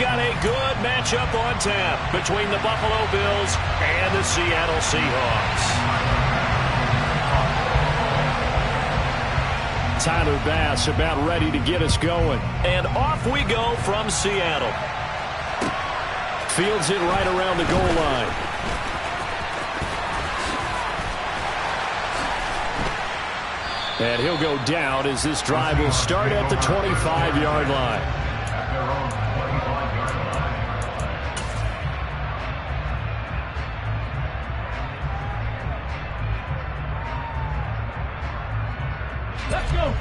got a good matchup on tap between the Buffalo Bills and the Seattle Seahawks. Tyler Bass about ready to get us going. And off we go from Seattle. Fields it right around the goal line. And he'll go down as this drive will start at the 25-yard line. Let's go.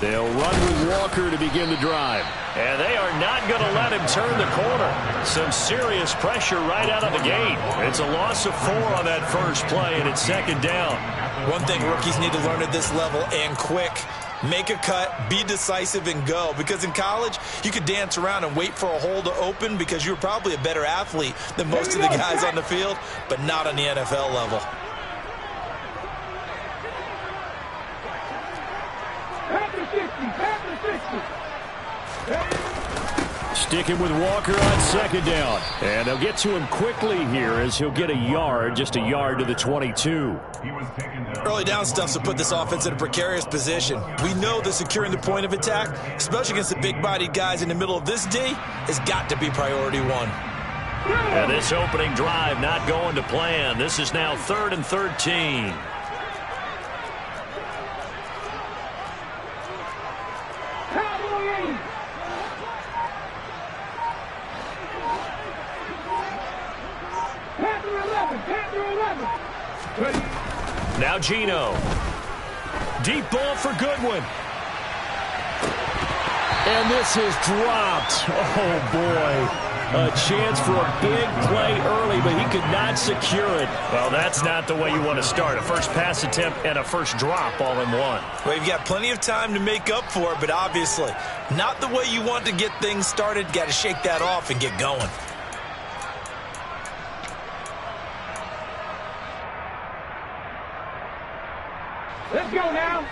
They'll run with Walker to begin the drive. And they are not going to let him turn the corner. Some serious pressure right out of the gate. It's a loss of 4 on that first play, and it's second down. One thing rookies need to learn at this level, and quick. Make a cut, be decisive, and go. Because in college, you could dance around and wait for a hole to open because you're probably a better athlete than most of the guys on the field, but not on the NFL level. Sticking with Walker on second down. And they'll get to him quickly here as he'll get a yard, just a yard to the 22. Early down stuff to put this offense in a precarious position. We know that securing the point of attack, especially against the big-bodied guys in the middle of this D, has got to be priority 1. And this opening drive not going to plan. This is now 3rd and 13. Now Geno. Deep ball for Goodwin. And this is dropped. Oh, boy. A chance for a big play early, but he could not secure it. Well, that's not the way you want to start. A first pass attempt and a first drop all in one. Well, you've got plenty of time to make up for it, but obviously not the way you want to get things started. Got to shake that off and get going. Let's go now.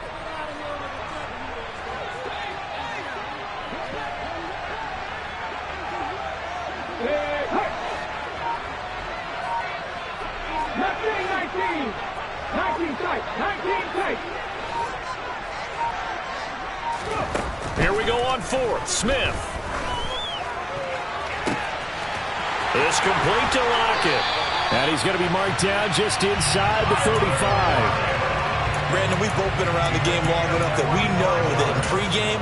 Here we go on 4th. Smith. It's complete to Lockett. And he's going to be marked down just inside the 35. Brandon, we've both been around the game long enough that we know that in pregame,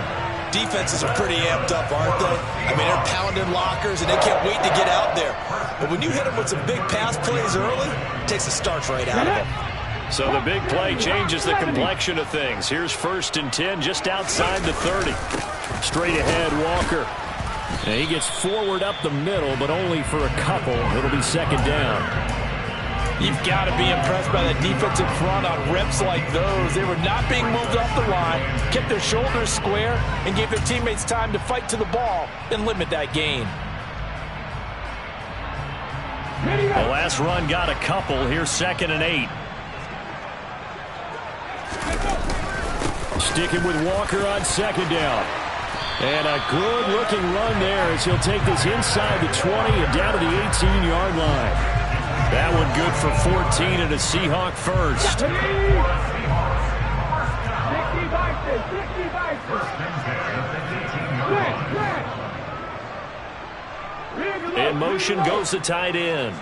defenses are pretty amped up, aren't they? I mean, they're pounding lockers, and they can't wait to get out there. But when you hit them with some big pass plays early, it takes the starch right out of them. So the big play changes the complexion of things. Here's 1st and 10 just outside the 30. Straight ahead, Walker. And he gets forward up the middle, but only for a couple. It'll be second down. You've got to be impressed by that defensive front on reps like those. They were not being moved off the line, kept their shoulders square, and gave their teammates time to fight to the ball and limit that gain. The last run got a couple. Here's 2nd and 8. Sticking with Walker on second down. And a good-looking run there as he'll take this inside the 20 and down to the 18-yard line. That one good for 14 and a Seahawk first. In motion goes the tight end.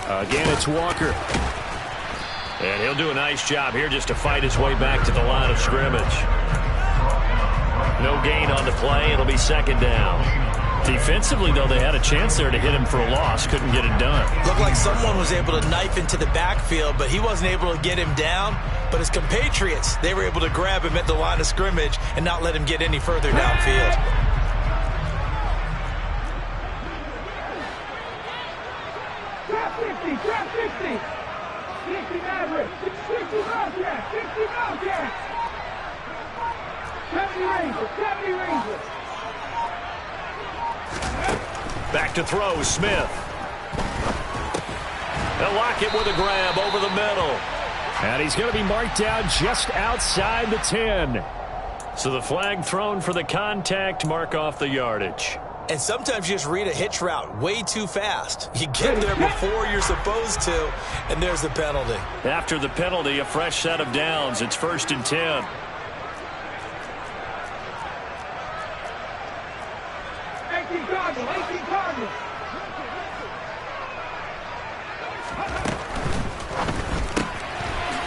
Again, it's Walker. And he'll do a nice job here just to fight his way back to the line of scrimmage. No gain on the play. It'll be second down. Defensively, though, they had a chance there to hit him for a loss. Couldn't get it done. Looked like someone was able to knife into the backfield, but he wasn't able to get him down. But his compatriots, they were able to grab him at the line of scrimmage and not let him get any further downfield. Drop 60, drop 60. 60 average, 60 Bobcat, 60 Bobcat. 70 Rangers, 70 Rangers. Back to throw, Smith. They'll lock it with a grab over the middle. And he's going to be marked down just outside the 10. So the flag thrown for the contact, mark off the yardage. And sometimes you just read a hitch route way too fast. You get there before you're supposed to, and there's the penalty. After the penalty, a fresh set of downs. It's 1st and 10.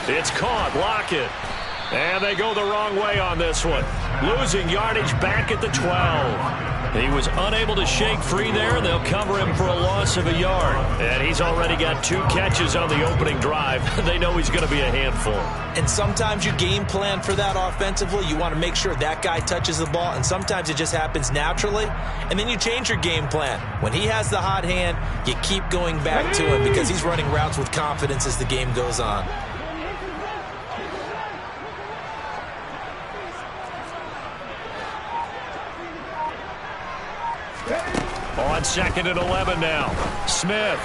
It's caught. Lockett. And they go the wrong way on this one. Losing yardage back at the 12. He was unable to shake free there, and they'll cover him for a loss of a yard. And he's already got 2 catches on the opening drive. They know he's going to be a handful. And sometimes you game plan for that offensively. You want to make sure that guy touches the ball, and sometimes it just happens naturally. And then you change your game plan. When he has the hot hand, you keep going back to him because he's running routes with confidence as the game goes on. On 2nd and 11 now. Smith.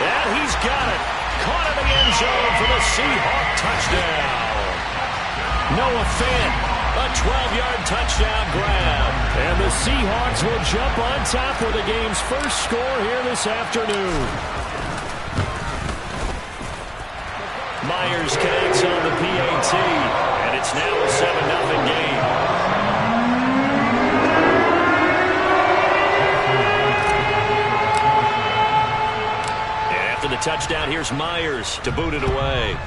And he's got it. Caught in the end zone for the Seahawk touchdown. Noah Fant, a 12-yard touchdown grab. And the Seahawks will jump on top with the game's first score here this afternoon. Myers connects on the PAT, and it's now a 7-0 game. The touchdown, here's Myers to boot it away.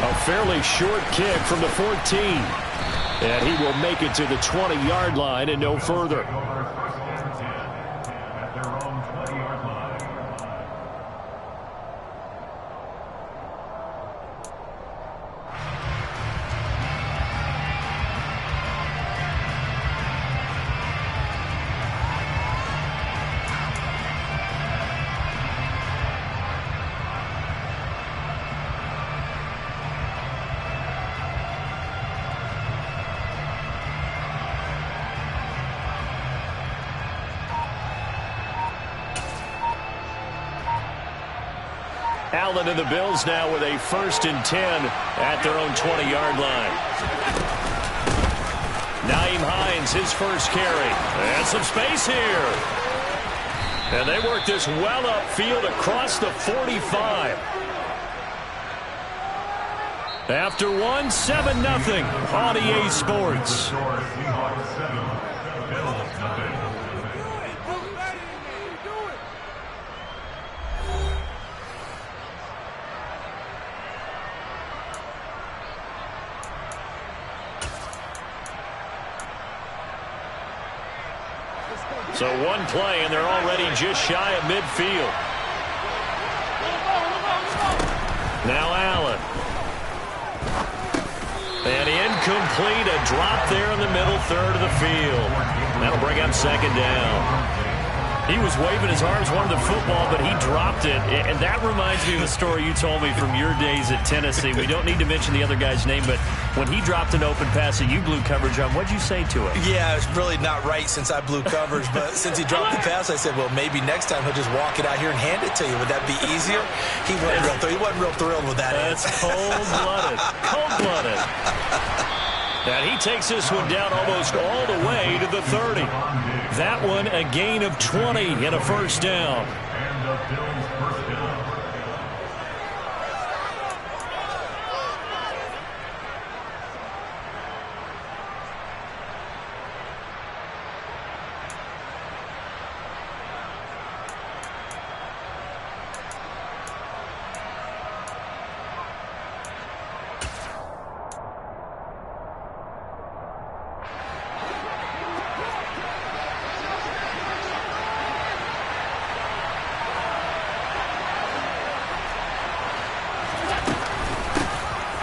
A fairly short kick from the 14. And he will make it to the 20-yard line and no further. Allen and the Bills now with a 1st and 10 at their own 20-yard line. Nyheim Hines, his first carry. And some space here. And they work this well upfield across the 45. After one, 7-0 on EA Sports. So one play, and they're already just shy of midfield. Now Allen. And incomplete, a drop there in the middle third of the field. That'll bring up 2nd down. He was waving his arms, wanted the football, but he dropped it. And that reminds me of a story you told me from your days at Tennessee. We don't need to mention the other guy's name, but when he dropped an open pass that you blew coverage on, what'd you say to it? Yeah, it's really not right since I blew coverage, but since he dropped the pass, I said, well, maybe next time he'll just walk it out here and hand it to you. Would that be easier? He wasn't real thrilled with that. That's cold-blooded. Cold-blooded. And he takes this one down almost all the way to the 30. That one a gain of 20 and a 1st down.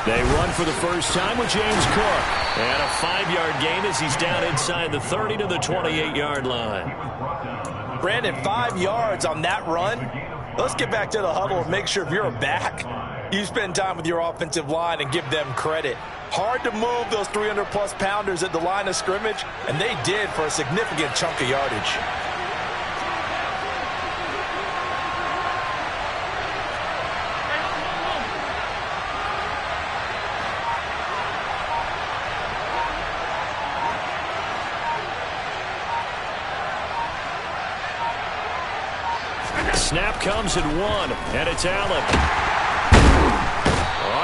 They run for the first time with James Cook. And a 5-yard gain as he's down inside the 30 to the 28-yard line. Brandon, 5 yards on that run. Let's get back to the huddle and make sure if you're a back, you spend time with your offensive line and give them credit. Hard to move those 300-plus pounders at the line of scrimmage, and they did for a significant chunk of yardage. Snap comes at 1, and it's Allen.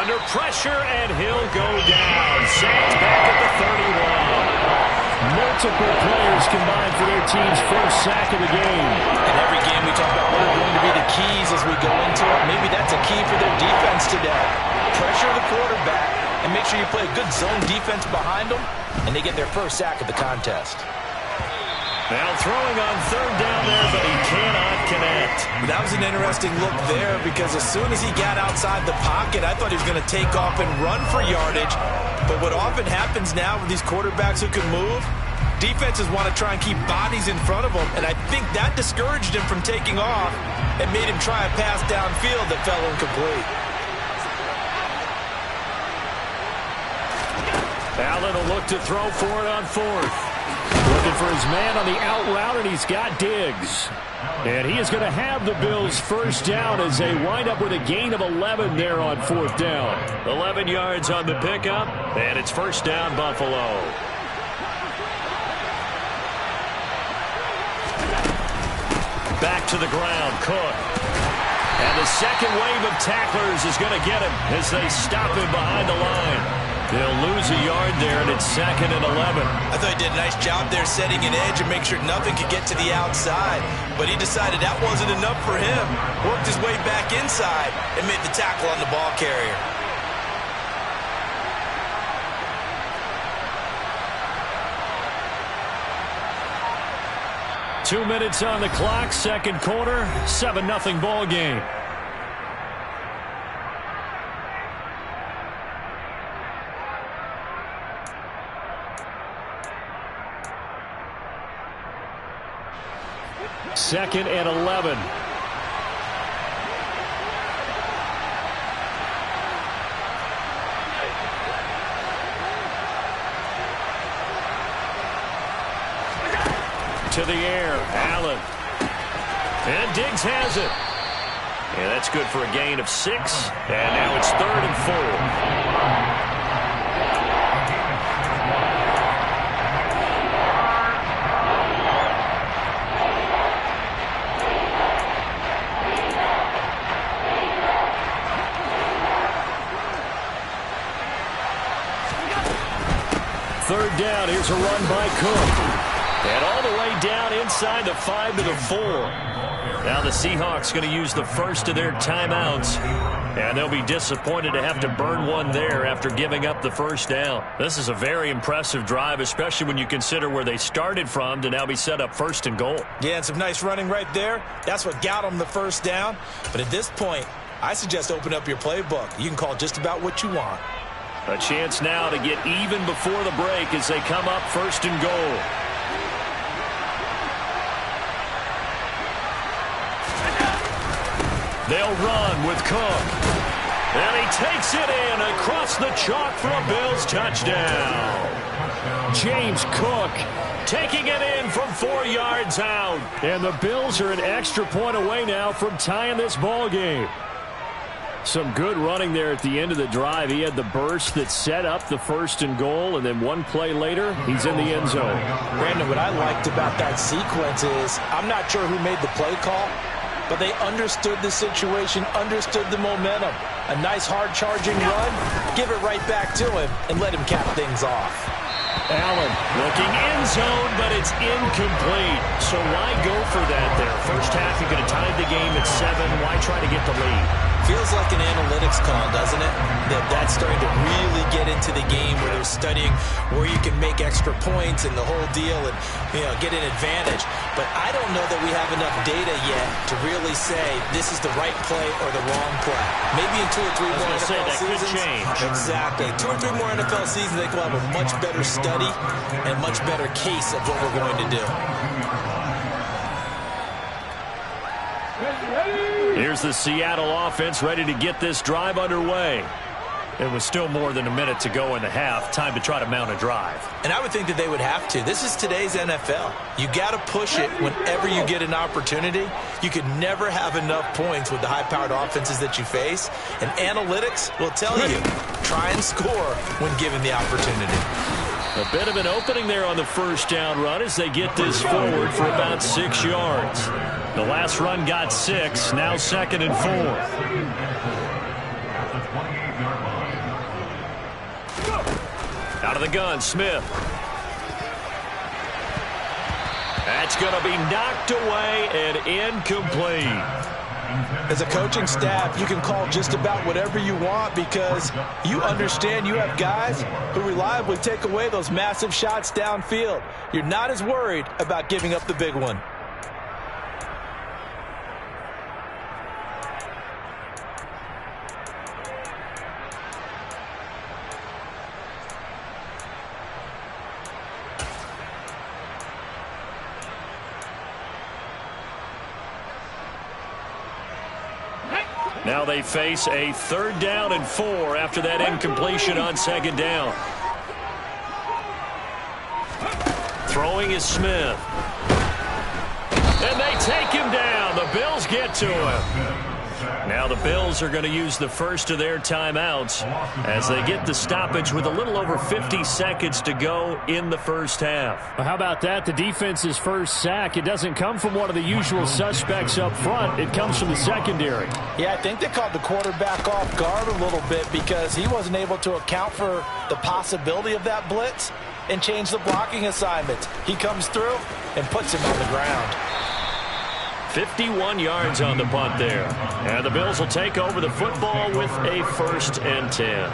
Under pressure, and he'll go down. Sacked back at the 31. Multiple players combined for their team's first sack of the game. In every game we talk about what are going to be the keys as we go into it. Maybe that's a key for their defense today. Pressure the quarterback and make sure you play a good zone defense behind them, and they get their first sack of the contest. Now throwing on third down there, but he cannot connect. That was an interesting look there because as soon as he got outside the pocket, I thought he was going to take off and run for yardage. But what often happens now with these quarterbacks who can move, defenses want to try and keep bodies in front of them, and I think that discouraged him from taking off and made him try a pass downfield that fell incomplete. Allen will look to throw for it on fourth. Looking for his man on the out route, and he's got Diggs. And he is going to have the Bills first down as they wind up with a gain of 11 there on fourth down. 11 yards on the pickup, and it's first down Buffalo. Back to the ground, Cook. And the second wave of tacklers is going to get him as they stop him behind the line. They'll lose a yard there, and it's 2nd and 11. I thought he did a nice job there setting an edge and make sure nothing could get to the outside. But he decided that wasn't enough for him. Worked his way back inside and made the tackle on the ball carrier. Two minutes on the clock, second quarter, 7-0 ball game. Second and 11. To the air, Allen. And Diggs has it. Yeah, that's good for a gain of 6. And now it's 3rd and 4. Third down, here's a run by Cook. And all the way down inside the 5 to the 4. Now the Seahawks going to use the first of their timeouts. And they'll be disappointed to have to burn one there after giving up the first down. This is a very impressive drive, especially when you consider where they started from to now be set up 1st and goal. Yeah, and some nice running right there. That's what got them the first down. But at this point, I suggest open up your playbook. You can call just about what you want. A chance now to get even before the break as they come up 1st and goal. They'll run with Cook. And he takes it in across the chalk for a Bills touchdown. James Cook taking it in from 4 yards out. And the Bills are an extra point away now from tying this ball game. Some good running there at the end of the drive. He had the burst that set up the 1st and goal, and then one play later, he's in the end zone. Brandon, what I liked about that sequence is I'm not sure who made the play call, but they understood the situation, understood the momentum. A nice hard-charging run, give it right back to him, and let him cap things off. Allen looking end zone, but it's incomplete. So why go for that there? First half, you could have tied the game at 7. Why try to get the lead? Feels like an analytics call, doesn't it? That's starting to really get into the game where they're studying where you can make extra points and the whole deal and, get an advantage. But I don't know that we have enough data yet to really say this is the right play or the wrong play. Maybe in 2 or 3 more NFL seasons. Could change. Exactly. 2 or 3 more NFL seasons, I think we'll have a much better study and much better case of what we're going to do. Here's the Seattle offense ready to get this drive underway. It was still more than a minute to go in the half. Time to try to mount a drive. And I would think that they would have to. This is today's NFL. You got to push it whenever you get an opportunity. You could never have enough points with the high-powered offenses that you face. And analytics will tell you, try and score when given the opportunity. A bit of an opening there on the first down run as they get this forward for about 6 yards. The last run got 6. Now 2nd and 4. Out of the gun, Smith. That's going to be knocked away and incomplete. As a coaching staff, you can call just about whatever you want because you understand you have guys who reliably take away those massive shots downfield. You're not as worried about giving up the big one. Now they face a 3rd down and 4 after that incompletion on 2nd down. Throwing is Smith. And they take him down. The Bills get to him. Now the Bills are going to use the first of their timeouts as they get the stoppage with a little over 50 seconds to go in the first half. Well, how about that? The defense's first sack. It doesn't come from one of the usual suspects up front. It comes from the secondary. Yeah, I think they caught the quarterback off guard a little bit because he wasn't able to account for the possibility of that blitz and change the blocking assignments. He comes through and puts him on the ground. 51 yards on the punt there. And the Bills will take over the football with a 1st and 10.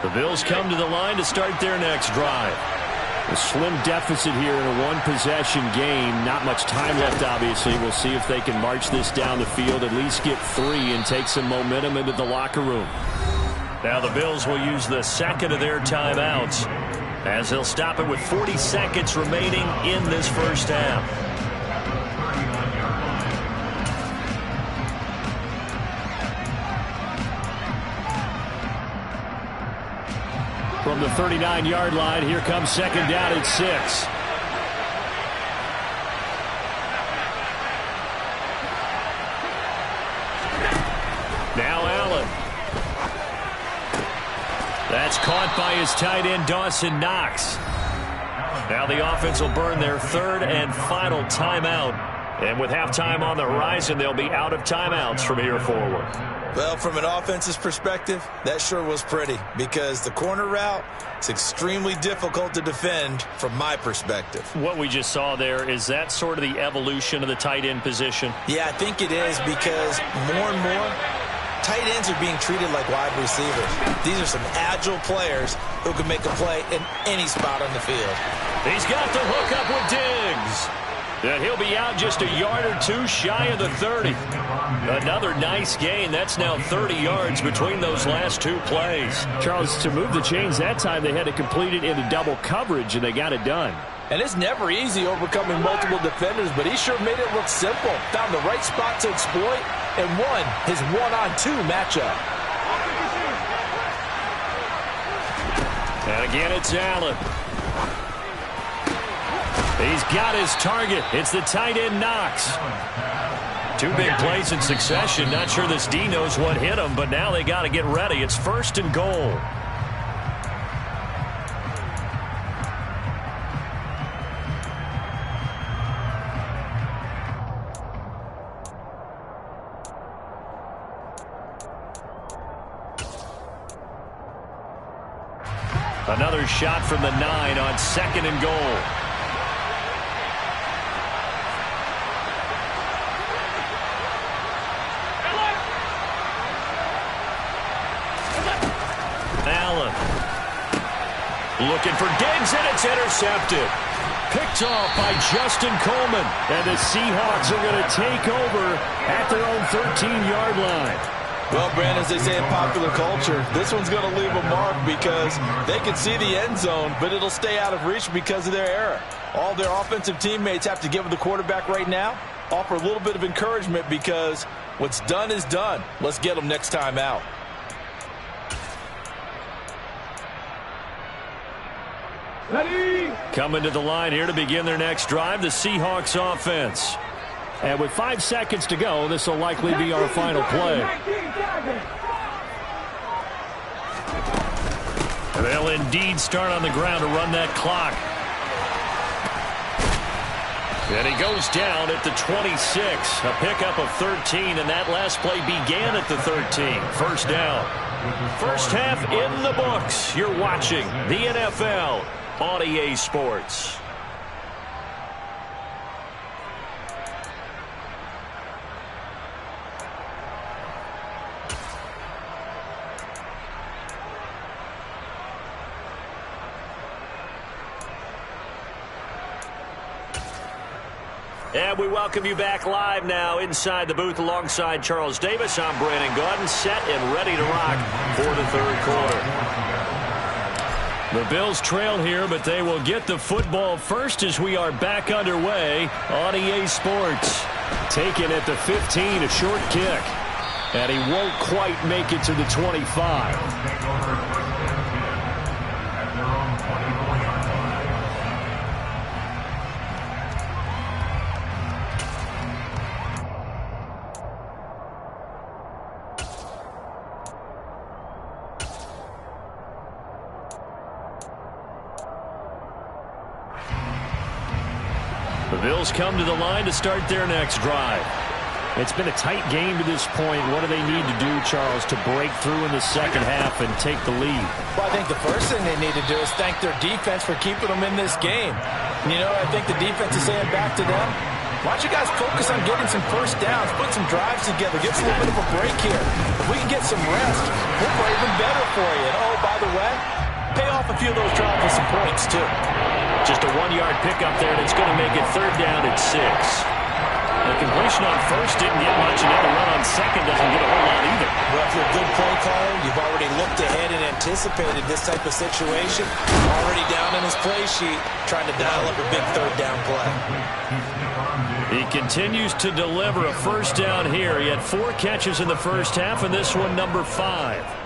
The Bills come to the line to start their next drive. A slim deficit here in a one-possession game. Not much time left, obviously. We'll see if they can march this down the field, at least get 3, and take some momentum into the locker room. Now the Bills will use the 2nd of their timeouts as they'll stop it with 40 seconds remaining in this first half. From the 39-yard line, here comes 2nd down at 6. Now Allen. That's caught by his tight end, Dawson Knox. Now the offense will burn their 3rd and final timeout. And with halftime on the horizon, they'll be out of timeouts from here forward. Well, from an offense's perspective, that sure was pretty because the corner route is extremely difficult to defend from my perspective. What we just saw there, is that sort of the evolution of the tight end position? Yeah, I think it is because more and more tight ends are being treated like wide receivers. These are some agile players who can make a play in any spot on the field. He's got the hook up with Diggs. And he'll be out just a yard or 2 shy of the 30. Another nice gain. That's now 30 yards between those last 2 plays. Charles, to move the chains that time, they had to complete it into double coverage, and they got it done. And it's never easy overcoming multiple defenders, but he sure made it look simple. Found the right spot to exploit and won his 1-on-2 matchup. And again, it's Allen. He's got his target. It's the tight end, Knox. 2 big plays in succession. Not sure this D knows what hit him, but now they got to get ready. It's 1st and goal. Another shot from the 9 on 2nd and goal. Allen looking for Diggs, and it's intercepted. Picked off by Justin Coleman. And the Seahawks are going to take over at their own 13-yard line. Well, Brandon, as they say in popular culture, this one's going to leave a mark because they can see the end zone, but it'll stay out of reach because of their error. All their offensive teammates have to give the quarterback right now, offer a little bit of encouragement because what's done is done. Let's get them next time out. Ready. Coming to the line here to begin their next drive, the Seahawks offense. And with 5 seconds to go, this will likely be our final play. And they'll indeed start on the ground to run that clock. And he goes down at the 26. A pickup of 13, and that last play began at the 13. First down. First half in the books. You're watching the NFL on EA Sports. And we welcome you back live now inside the booth alongside Charles Davis. I'm Brandon Gaudin, set and ready to rock for the third quarter. The Bills trail here, but they will get the football first as we are back underway on EA Sports. Taken at the 15, a short kick. And he won't quite make it to the 25. The Bills come to the line to start their next drive. It's been a tight game to this point. What do they need to do, Charles, to break through in the second half and take the lead? Well, I think the first thing they need to do is thank their defense for keeping them in this game. You know, I think the defense is saying back to them, why don't you guys focus on getting some first downs, put some drives together, get us a little bit of a break here. If we can get some rest, we'll play even better for you. And, oh, by the way, pay off a few of those drives with some points, too. Just a 1-yard pickup there, and it's going to make it third down at 6. The completion on first didn't get much, and then the run on second doesn't get a whole lot either. Well, if you're a good play caller, you've already looked ahead and anticipated this type of situation. Already down in his play sheet, trying to dial up a big third down play. He continues to deliver a first down here. He had 4 catches in the first half, and this one number 5.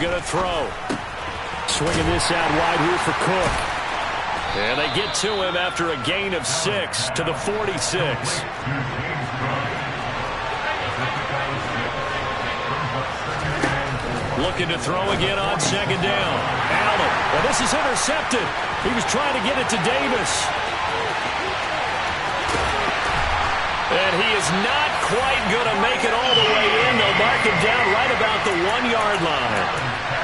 Going to throw. Swinging this out wide here for Cook. And they get to him after a gain of 6 to the 46. Looking to throw again on second down. Allen. Well, this is intercepted. He was trying to get it to Davis. And he is not quite going to make it all the way in. They'll mark him down right about the 1-yard line.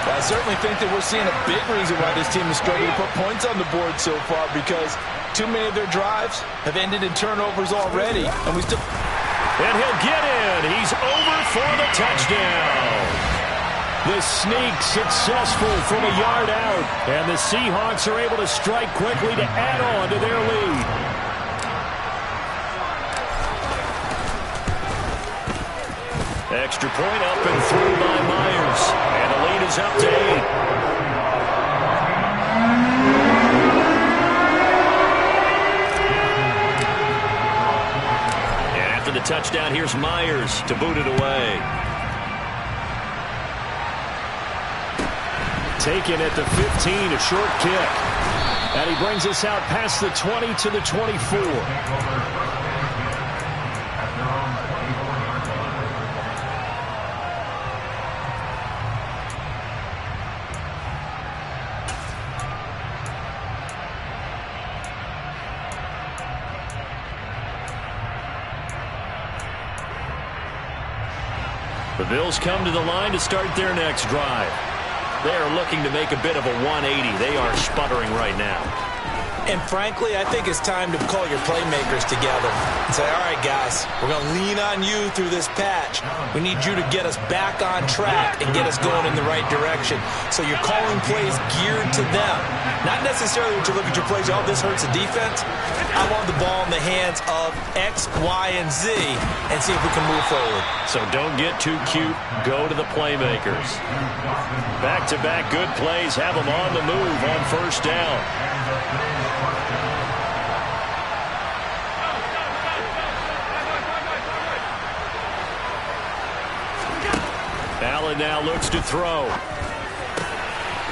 Well, I certainly think that we're seeing a big reason why this team is struggling to put points on the board so far, because too many of their drives have ended in turnovers already. And he'll get in. He's over for the touchdown. The sneak successful from a yard out. And the Seahawks are able to strike quickly to add on to their lead. Extra point up and through by Myers. And the lead is up to 8. And after the touchdown, here's Myers to boot it away. Taken at the 15, a short kick. And he brings us out past the 20 to the 24. The Bills come to the line to start their next drive. They are looking to make a bit of a 180. They are sputtering right now. And frankly, I think it's time to call your playmakers together and say, all right, guys, we're going to lean on you through this patch. We need you to get us back on track and get us going in the right direction. So you're calling plays geared to them. Not necessarily what you look at your plays, oh, this hurts the defense. I want the ball in the hands of X, Y, and Z and see if we can move forward. So don't get too cute. Go to the playmakers. Back-to-back good plays have them on the move on first down. Allen now looks to throw.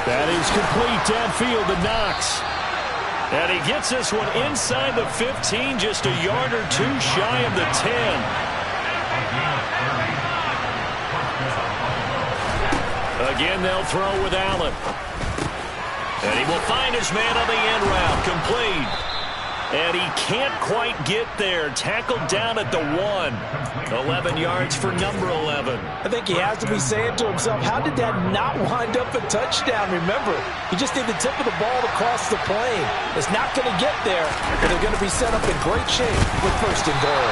That is complete downfield to Knox. And he gets this one inside the 15, just a yard or two shy of the 10. Again, they'll throw with Allen. And he will find his man on the end route, complete. And he can't quite get there. Tackled down at the 1. 11 yards for number 11. I think he has to be saying to himself, how did that not wind up a touchdown? Remember, he just did the tip of the ball to cross the plane. It's not going to get there, but they're going to be set up in great shape with first and goal.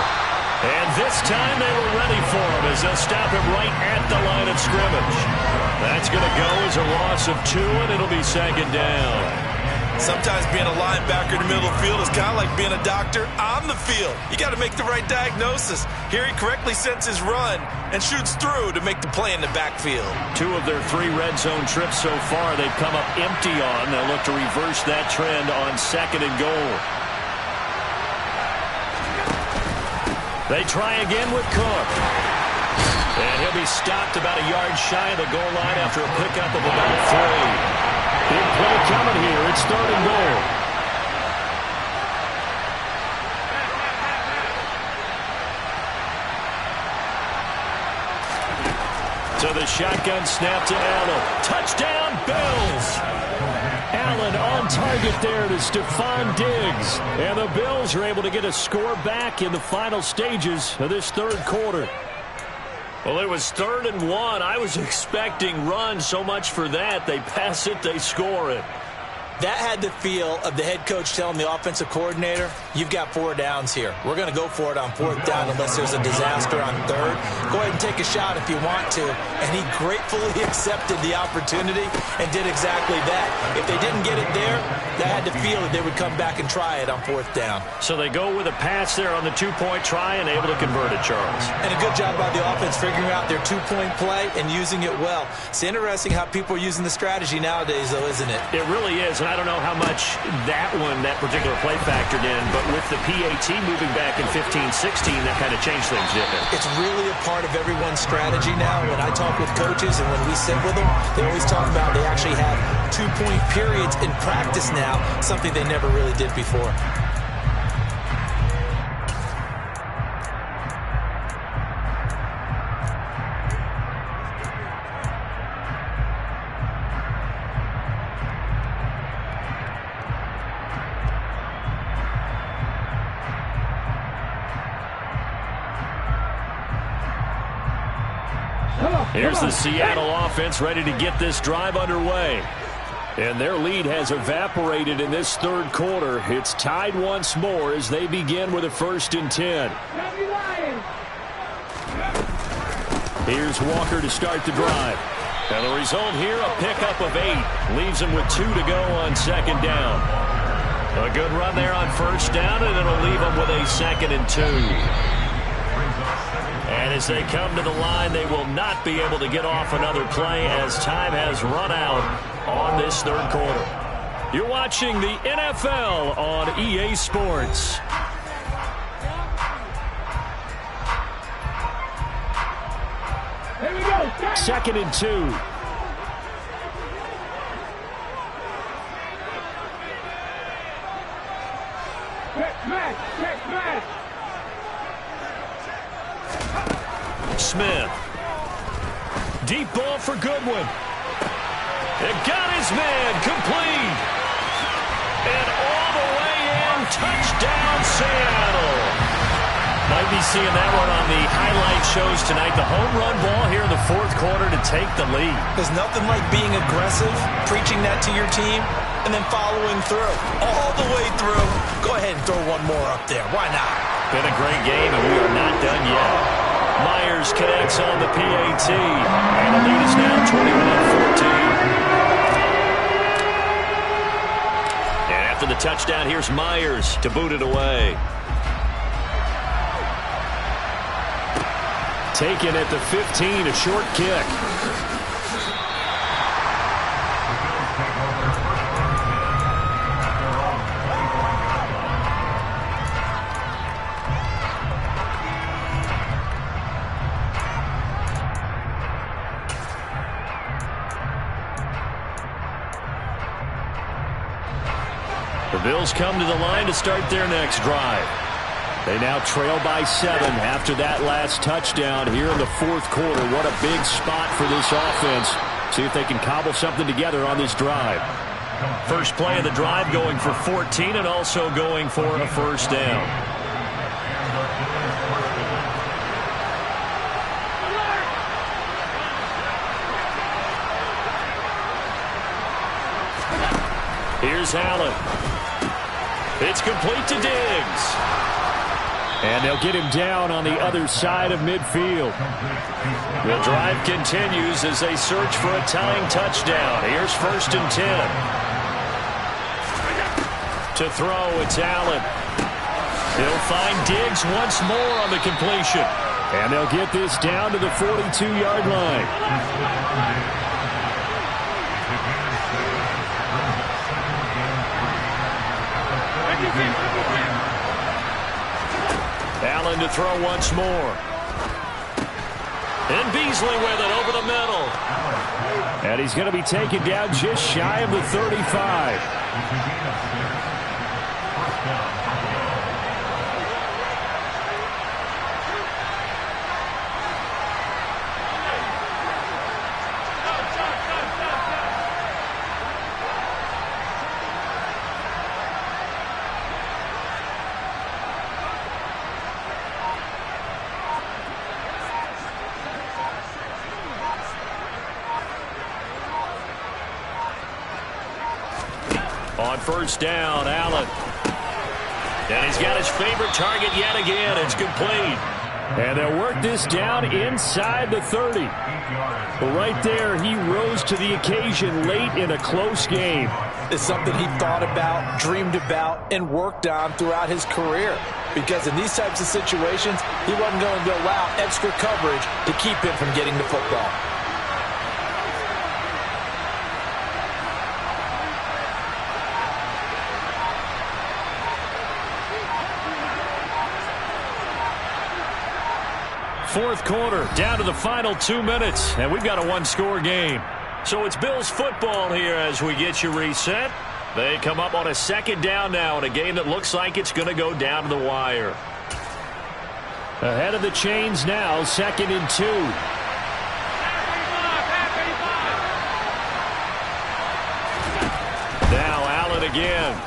And this time they were ready for him as they'll stop him right at the line of scrimmage. That's going to go as a loss of 2, and it'll be second down. Sometimes being a linebacker in the middle of the field is kind of like being a doctor on the field. You got to make the right diagnosis. Here he correctly sets his run and shoots through to make the play in the backfield. 2 of their 3 red zone trips so far they've come up empty on. They'll look to reverse that trend on second and goal. They try again with Cook. And he'll be stopped about a yard shy of the goal line after a pickup of about 3. Big play coming here. It's third and goal. To the shotgun snap to Allen. Touchdown, Bills! Allen on target there to Stephon Diggs. And the Bills are able to get a score back in the final stages of this third quarter. Well, it was 3rd and 1. I was expecting run, so much for that. They pass it, they score it. That had the feel of the head coach telling the offensive coordinator, you've got 4 downs here. We're going to go for it on 4th down unless there's a disaster on 3rd. Go ahead and take a shot if you want to. And he gratefully accepted the opportunity and did exactly that. If they didn't get it there, that had the feel that they would come back and try it on 4th down. So they go with a pass there on the 2-point try and able to convert it, Charles. And a good job by the offense figuring out their 2-point play and using it well. It's interesting how people are using the strategy nowadays, though, isn't it? It really is. I don't know how much that particular play factored in, but with the PAT moving back in 15-16, that kind of changed things, didn't it? It's really a part of everyone's strategy now. When I talk with coaches and when we sit with them, they always talk about they actually have 2-point periods in practice now, something they never really did before. Here's the Seattle offense ready to get this drive underway. And their lead has evaporated in this third quarter. It's tied once more as they begin with a 1st and 10. Here's Walker to start the drive. And the result here, a pickup of 8. Leaves them with 2 to go on second down. A good run there on 1st down, and it'll leave them with a 2nd and 2. And as they come to the line, they will not be able to get off another play as time has run out on this third quarter. You're watching the NFL on EA Sports. Here we go. 2nd and 2. Check match. Smith. Deep ball for Goodwin. It got his man complete. And all the way in, touchdown Seattle. Might be seeing that one on the highlight shows tonight. The home run ball here in the 4th quarter to take the lead. There's nothing like being aggressive, preaching that to your team, and then following through. All the way through. Go ahead and throw one more up there. Why not? Been a great game, and we are not done yet. Myers connects on the PAT, and the lead is now 21-14. And after the touchdown, here's Myers to boot it away. Taken at the 15, a short kick. Bills come to the line to start their next drive. They now trail by 7 after that last touchdown here in the fourth quarter. What a big spot for this offense. See if they can cobble something together on this drive. First play of the drive going for 14 and also going for a first down. Here's Allen. It's complete to Diggs. And they'll get him down on the other side of midfield. The drive continues as they search for a tying touchdown. Here's first and 10. To throw, it's Allen. He'll find Diggs once more on the completion. And they'll get this down to the 42-yard line. Allen to throw once more. And Beasley with it over the middle. And he's going to be taken down just shy of the 35. On first down, Allen. And he's got his favorite target yet again. It's complete. And they'll work this down inside the 30. But right there, he rose to the occasion late in a close game. It's something he thought about, dreamed about, and worked on throughout his career. Because in these types of situations, he wasn't going to allow extra coverage to keep him from getting the football. Fourth quarter, down to the final 2 minutes, and we've got a one-score game. So it's Bills football here as we get you reset. They come up on a second down now in a game that looks like it's going to go down to the wire. Ahead of the chains now, 2nd and 2. Now Allen again.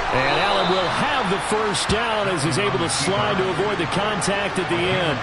And Allen will have the first down as he's able to slide to avoid the contact at the end.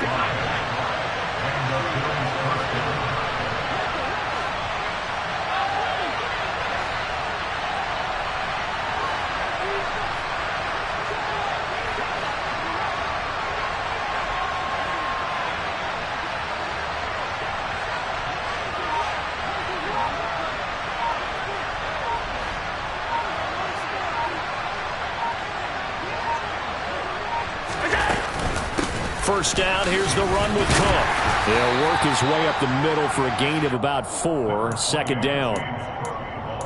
First down, here's the run with Cook. He'll work his way up the middle for a gain of about 4. 2nd down.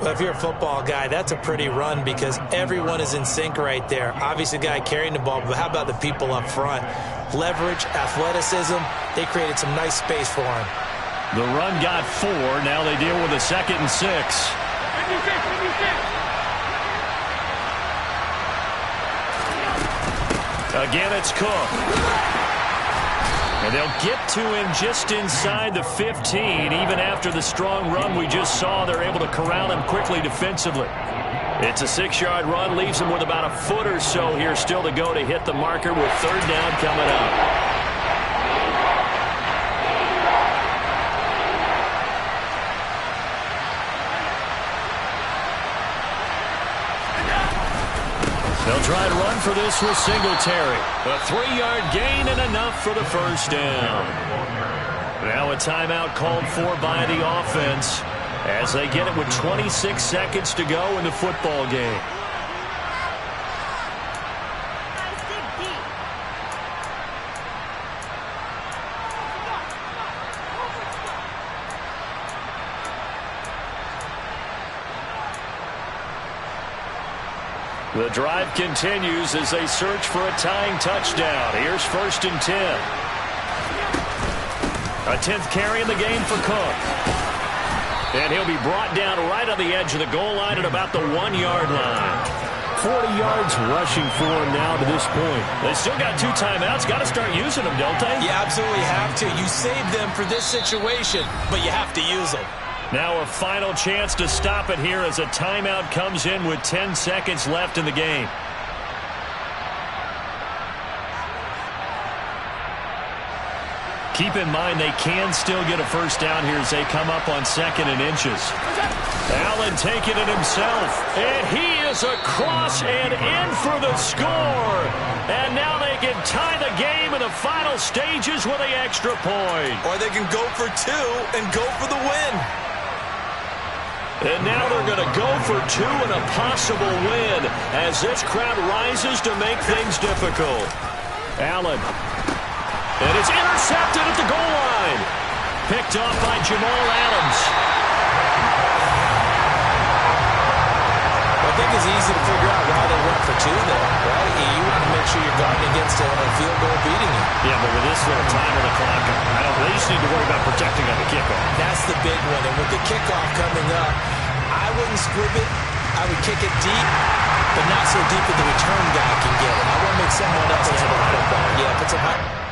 Well, if you're a football guy, that's a pretty run because everyone is in sync right there. Obviously, the guy carrying the ball, but how about the people up front? Leverage, athleticism, they created some nice space for him. The run got 4. Now they deal with a 2nd and 6. Again, it's Cook. And they'll get to him just inside the 15. Even after the strong run we just saw, they're able to corral him quickly defensively. It's a 6-yard run, leaves him with about a foot or so here still to go to hit the marker with 3rd down coming up. They'll try to run for this with Singletary. A 3-yard gain and enough for the first down. Now a timeout called for by the offense as they get it with 26 seconds to go in the football game. The drive continues as they search for a tying touchdown. Here's 1st and 10. A 10th carry in the game for Cook. And he'll be brought down right on the edge of the goal line at about the 1-yard line. 40 yards rushing for him now to this point. They still got 2 timeouts. Got to start using them, don't they? You absolutely have to. You save them for this situation, but you have to use them. Now a final chance to stop it here as a timeout comes in with 10 seconds left in the game. Keep in mind they can still get a first down here as they come up on 2nd and inches. Allen taking it himself. And he is across and in for the score. And now they can tie the game in the final stages with the extra point. Or they can go for 2 and go for the win. And now they're going to go for 2 and a possible win as this crowd rises to make things difficult. Allen. And it's intercepted at the goal line. Picked off by Jamal Adams. I think it's easy to figure out why they went for 2 there, right? You want to make sure you're guarding against a field goal beating you. Yeah, but with this little time on the clock, they just need to worry about protecting on the kickoff. That's the big one. And with the kickoff coming up, I wouldn't squib it. I would kick it deep, but not so deep that the return guy can get it. I want to make someone else miss the football. Yeah, put some high.